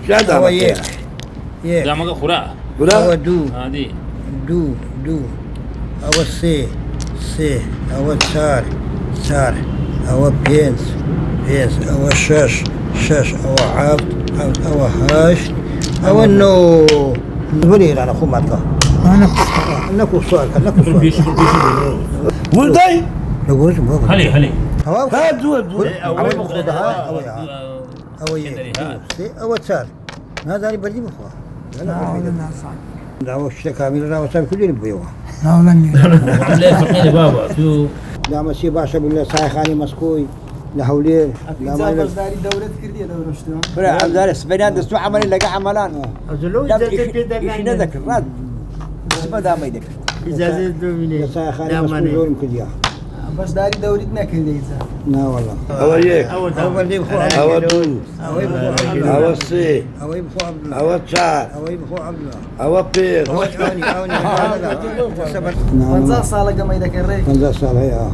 شهادة هو يك ده ما خراء هو دو هذه دو هو سي هو صار هو بينس هو شش هو عبد هو هاشت هو نو نقولي أنا خو ماتك أنا كو سؤال ولدي نقول هلي هاد أول مخدها أو أو صار هذا اللي بدي بخوا لا دعوة كامل دعوة سام كل اللي بيوها عمليه فقير بابا شو لا ماشي باشا بالله صايخ علي مسكوي لا هولي لا ما داري دولة كردية دولة شتوها فرع عبد الله بنان دستو عمل لقى عملان أزلو إيش نذكر راد ما دام يدك إجازة دوميني صايخ علي مسكوي زور كذا بس داري دولتنا كردية لا والله هو يك أول اللي بخو هو دو هو سي أو يبخو عبد الله هو شار أو يبخو عبد الله هو بير أو عوني فنزا صالة قما يدك الريك فنزا صالة هي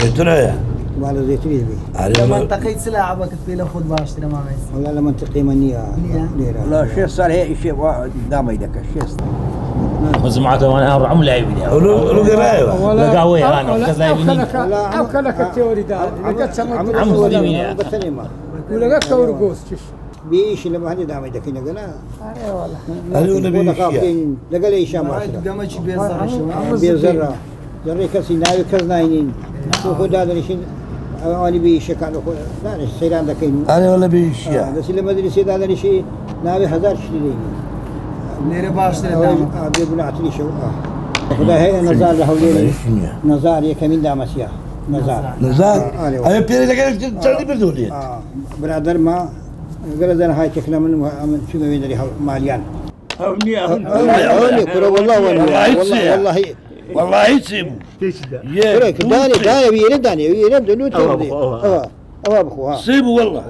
زيتنا وعلى زيتوني بي لما انتقيت سلعة عبك تبيل خذ باش ترى ما عايز والله لما انتقي منية ليرة لا شيء صار هي شيء دام يدك الشيء مجموعة وانا عملة عيبني لو قرايو لا قهوة انا كذا يمين أو كلك التيوري ده لقيت سمعت عمرو ديمين ولقيت كورجوس بيش لما هني دعم يدك هنا قلا أي والله هذول بيشيا لقى لي شام قمتش بيزر بيزرع زري كسي ناوي كزناينين وخد هذا الشيء أنا بيشك على خو لا السيران ذاكين أنا ولا بيشيا بس لما أدري سيد هذا الشيء ناوي 1000 شيء نيري باش ترى دام بيقول أعطني شو خدا هي نزار له ليلة نزار يكمل دامسيا نزار أنا بيري لكن تردي بردولي برادر ما قال أنا هاي تكلم من شو ما بيدري ماليان هوني كرو والله والله والله يسيبو داني داني دلو تردي بخوها سيبو والله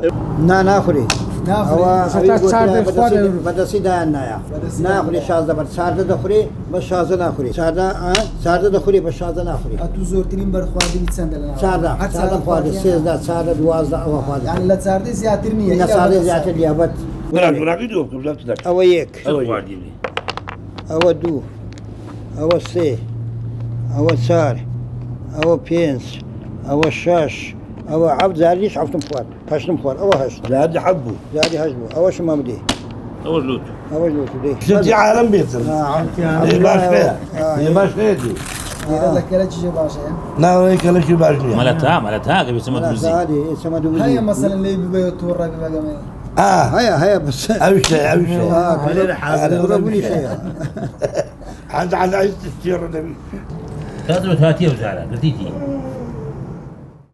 ناخري هو بدسي دانا يا ناخري شازده بس شازده دخري بس شازده ناخري شازده دخري بس شازده ناخري اتو زورتين برخوادي بتسندل شازده خوادي سيزده شازده دوازده او خوادي يعني لا زارتي زياتر مية لا شازده زياتر ليها بس براك يدوب كم زبط او يك أو او دو او سي او صار او بينس او شاش او عبد زاريش عفتم فوار هشتم فوار او هشت زاد حبو زادي هجبو او شو ما بدي اول لوت دي شتي عالم بيتر باش فيها باش فيها دي لك كلش شي باشا لا ولا كلا شي باش فيها مالتها قبل سمت بزي هذه سمدو بزي هيا مثلا اللي بيبيت ورا بقى هيا بس أوش شيء كلنا حاضر ضربني شيء عند عايز تشتري نبي كاتبة هاتية وزعلة قلتيتي